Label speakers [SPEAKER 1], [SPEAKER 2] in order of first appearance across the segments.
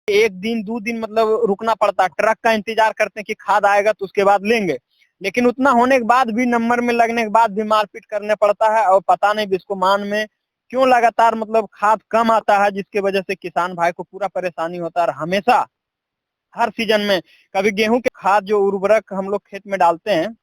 [SPEAKER 1] एक दिन 2 दिन मतलब रुकना पड़ता है, ट्रक का इंतजार करते हैं कि खाद आएगा तो उसके बाद लेंगे। लेकिन उतना होने के बाद भी, नंबर में लगने के बाद भी मारपीट करने पड़ता है, और पता नहीं बिस्कोमान में क्यों लगातार मतलब खाद कम आता है, जिसकी वजह से किसान भाई को पूरा परेशानी होता है। और हमेशा हर सीजन में कभी गेहूं के खाद जो उर्वरक हम लोग खेत में डालते हैं,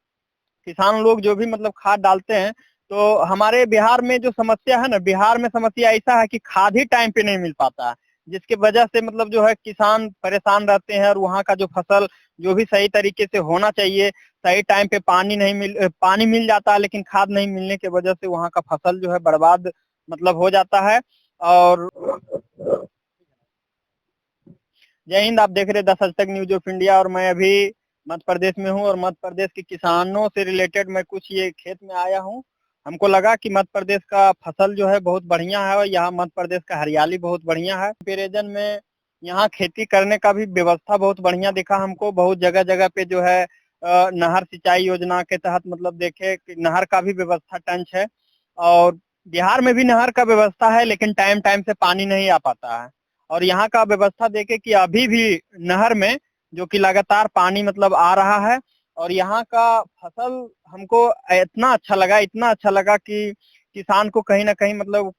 [SPEAKER 1] किसान लोग जो भी मतलब खाद डालते हैं, तो हमारे बिहार में जो समस्या है ना, बिहार में समस्या ऐसा है कि खाद ही टाइम पे नहीं मिल पाता है, जिसकी वजह से मतलब जो है किसान परेशान रहते हैं। और वहाँ का जो फसल जो भी सही तरीके से होना चाहिए, सही टाइम पे पानी मिल जाता है, लेकिन खाद नहीं मिलने की वजह से वहाँ का फसल जो है बर्बाद मतलब हो जाता है। और जय हिंद। आप देख रहे 10 आज तक न्यूज ऑफ इंडिया, और मैं अभी मध्य प्रदेश में हूँ, और मध्य प्रदेश के किसानों से रिलेटेड मैं कुछ ये खेत में आया हूँ। हमको लगा कि मध्य प्रदेश का फसल जो है बहुत बढ़िया है, और यहाँ मध्य प्रदेश का हरियाली बहुत बढ़िया है। रीजन में यहाँ खेती करने का भी व्यवस्था बहुत बढ़िया दिखा हमको। बहुत जगह जगह पे जो है नहर सिंचाई योजना के तहत मतलब देखे कि नहर का भी व्यवस्था टंच है। और बिहार में भी नहर का व्यवस्था है, लेकिन टाइम टाइम से पानी नहीं आ पाता है। और यहाँ का व्यवस्था देखे कि अभी भी नहर में जो कि लगातार पानी मतलब आ रहा है। और यहाँ का फसल हमको इतना अच्छा लगा कि किसान को कहीं ना कहीं मतलब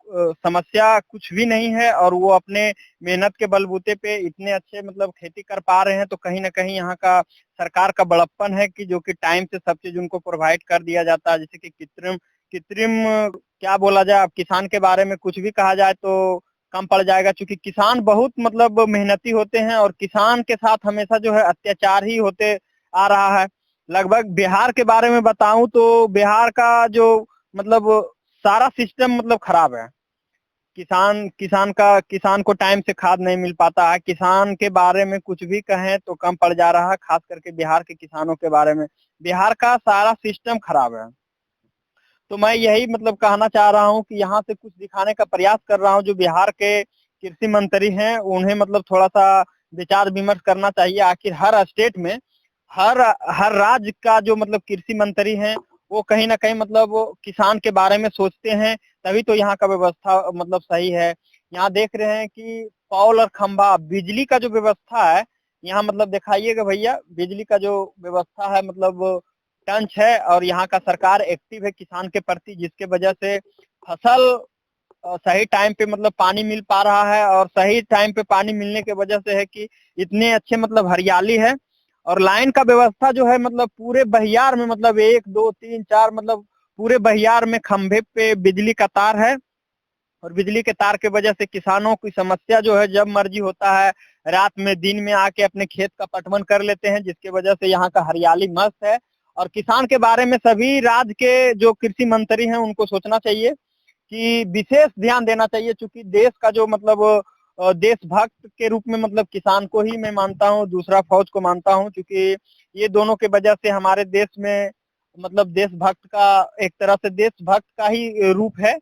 [SPEAKER 1] समस्या कुछ भी नहीं है, और वो अपने मेहनत के बलबूते पे इतने अच्छे मतलब खेती कर पा रहे हैं। तो कहीं ना कहीं यहाँ का सरकार का बड़प्पन है कि जो कि टाइम से सब चीज उनको प्रोवाइड कर दिया जाता है। जैसे कि कृत्रिम कृत्रिम क्या बोला जाए, अब किसान के बारे में कुछ भी कहा जाए तो कम पड़ जाएगा, क्योंकि किसान बहुत मतलब मेहनती होते हैं, और किसान के साथ हमेशा जो है अत्याचार ही होते आ रहा है। लगभग बिहार के बारे में बताऊं तो बिहार का जो मतलब सारा सिस्टम मतलब खराब है। किसान को टाइम से खाद नहीं मिल पाता है। किसान के बारे में कुछ भी कहें तो कम पड़ जा रहा है, खास करके बिहार के किसानों के बारे में। बिहार का सारा सिस्टम खराब है। तो मैं यही मतलब कहना चाह रहा हूँ कि यहाँ से कुछ दिखाने का प्रयास कर रहा हूँ। जो बिहार के कृषि मंत्री हैं, उन्हें मतलब थोड़ा सा विचार विमर्श करना चाहिए। आखिर हर स्टेट में हर हर राज्य का जो मतलब कृषि मंत्री हैं, वो कहीं ना कहीं मतलब वो किसान के बारे में सोचते हैं, तभी तो यहाँ का व्यवस्था मतलब सही है। यहाँ देख रहे हैं कि पोल और खंभा बिजली का जो व्यवस्था है, यहाँ मतलब दिखाइएगा भैया, बिजली का जो व्यवस्था है मतलब टंच है। और यहाँ का सरकार एक्टिव है किसान के प्रति, जिसके वजह से फसल सही टाइम पे मतलब पानी मिल पा रहा है। और सही टाइम पे पानी मिलने की वजह से है कि इतने अच्छे मतलब हरियाली है। और लाइन का व्यवस्था जो है मतलब पूरे बहियार में मतलब 1 2 3 4 मतलब पूरे बहियार में खंभे पे बिजली का तार है। और बिजली के तार के वजह से किसानों की समस्या जो है, जब मर्जी होता है रात में दिन में आके अपने खेत का पटवन कर लेते हैं, जिसके वजह से यहाँ का हरियाली मस्त है। और किसान के बारे में सभी राज्य के जो कृषि मंत्री हैं, उनको सोचना चाहिए कि विशेष ध्यान देना चाहिए, क्योंकि देश का जो मतलब देशभक्त के रूप में मतलब किसान को ही मैं मानता हूँ, दूसरा फौज को मानता हूँ, क्योंकि ये दोनों के वजह से हमारे देश में मतलब देशभक्त का एक तरह से देशभक्त का ही रूप है।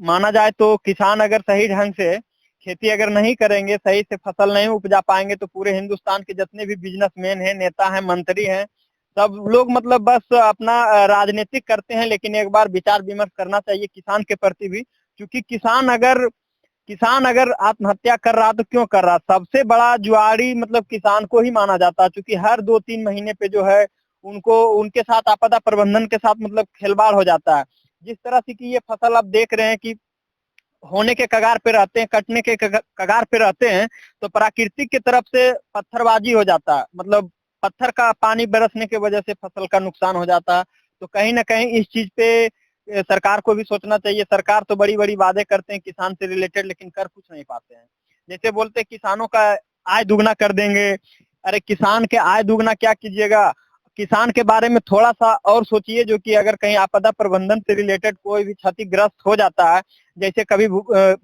[SPEAKER 1] माना जाए तो किसान अगर सही ढंग से खेती अगर नहीं करेंगे, सही से फसल नहीं उपजा पाएंगे, तो पूरे हिंदुस्तान के जितने भी बिजनेसमैन हैं, नेता हैं, मंत्री हैं, सब लोग मतलब बस अपना राजनीतिक करते हैं। लेकिन एक बार विचार विमर्श करना चाहिए किसान के प्रति भी, क्योंकि किसान अगर आत्महत्या कर रहा तो क्यों कर रहा। सबसे बड़ा जुआरी मतलब किसान को ही माना जाता है, क्योंकि हर 2 3 महीने पे जो है उनको उनके साथ आपदा प्रबंधन के साथ मतलब खिलवाड़ हो जाता है। जिस तरह से कि ये फसल आप देख रहे हैं कि होने के कगार पे रहते हैं, कटने के कगार पे रहते हैं, तो प्राकृतिक की तरफ से पत्थरबाजी हो जाता है, मतलब पत्थर का पानी बरसने की वजह से फसल का नुकसान हो जाता है। तो कहीं ना कहीं इस चीज पे सरकार को भी सोचना चाहिए। सरकार तो बड़ी बड़ी वादे करते हैं किसान से रिलेटेड, लेकिन कर कुछ नहीं पाते हैं। जैसे बोलते हैं किसानों का आय दुगना कर देंगे। अरे किसान के आय दुगना क्या कीजिएगा, किसान के बारे में थोड़ा सा और सोचिए। जो कि अगर कहीं आपदा प्रबंधन से रिलेटेड कोई भी क्षतिग्रस्त हो जाता है, जैसे कभी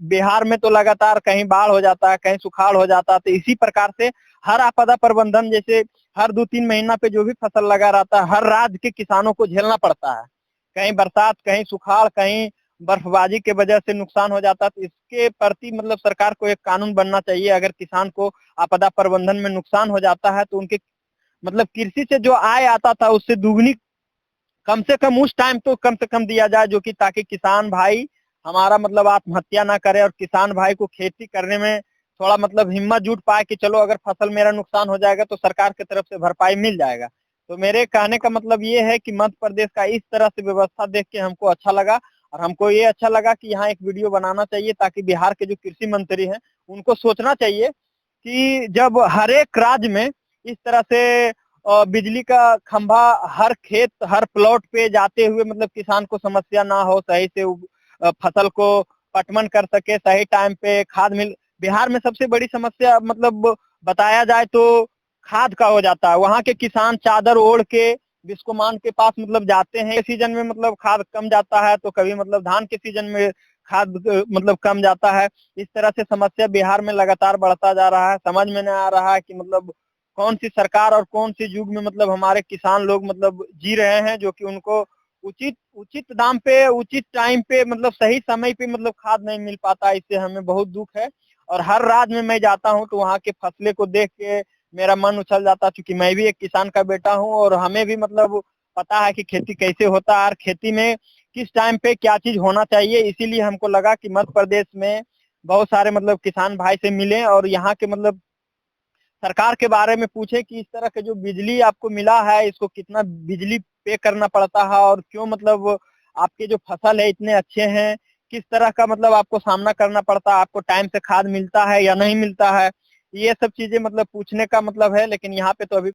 [SPEAKER 1] बिहार में तो लगातार कहीं बाढ़ हो जाता है, कहीं सुखाड़ हो जाता है, तो इसी प्रकार से हर आपदा प्रबंधन जैसे हर 2 3 महीना पे जो भी फसल लगा रहता है, हर राज्य के किसानों को झेलना पड़ता है। कहीं बरसात, कहीं सुखाड़, कहीं बर्फबारी के वजह से नुकसान हो जाता है। तो इसके प्रति मतलब सरकार को एक कानून बनना चाहिए। अगर किसान को आपदा प्रबंधन में नुकसान हो जाता है, तो उनके मतलब कृषि से जो आय आता था उससे दुगनी कम से कम उस टाइम तो कम से कम दिया जाए, जो कि ताकि किसान भाई हमारा मतलब आत्महत्या ना करे, और किसान भाई को खेती करने में थोड़ा मतलब हिम्मत जुट पाए कि चलो अगर फसल मेरा नुकसान हो जाएगा तो सरकार की तरफ से भरपाई मिल जाएगा। तो मेरे कहने का मतलब ये है कि मध्य प्रदेश का इस तरह से व्यवस्था देख के हमको अच्छा लगा, और हमको ये अच्छा लगा कि यहाँ एक वीडियो बनाना चाहिए ताकि बिहार के जो कृषि मंत्री हैं उनको सोचना चाहिए कि जब हर एक राज्य में इस तरह से बिजली का खंभा हर खेत हर प्लॉट पे जाते हुए मतलब किसान को समस्या ना हो, सही से फसल को पटवन कर सके, सही टाइम पे खाद मिल। बिहार में सबसे बड़ी समस्या मतलब बताया जाए तो खाद का हो जाता है। वहाँ के किसान चादर ओढ़ के बिस्कोमान के पास मतलब जाते हैं, सीजन में मतलब खाद कम जाता है, तो कभी मतलब धान के सीजन में खाद मतलब कम जाता है। इस तरह से समस्या बिहार में लगातार बढ़ता जा रहा है। समझ में नहीं आ रहा है कि मतलब कौन सी सरकार और कौन सी युग में मतलब हमारे किसान लोग मतलब जी रहे हैं, जो कि उनको उचित उचित दाम पे उचित टाइम पे मतलब सही समय पे मतलब खाद नहीं मिल पाता। इससे हमें बहुत दुख है। और हर राज्य में मैं जाता हूँ तो वहाँ के फसले को देख के मेरा मन उछल जाता है, क्योंकि मैं भी एक किसान का बेटा हूँ और हमें भी मतलब पता है कि खेती कैसे होता है और खेती में किस टाइम पे क्या चीज होना चाहिए। इसीलिए हमको लगा कि मध्य प्रदेश में बहुत सारे मतलब किसान भाई से मिले और यहाँ के मतलब सरकार के बारे में पूछे कि इस तरह के जो बिजली आपको मिला है इसको कितना बिजली पे करना पड़ता है, और क्यों मतलब आपके जो फसल है इतने अच्छे हैं, किस तरह का मतलब आपको सामना करना पड़ता है, आपको टाइम से खाद मिलता है या नहीं मिलता है। ये सब चीजें मतलब पूछने का मतलब है, लेकिन यहाँ पे तो अभी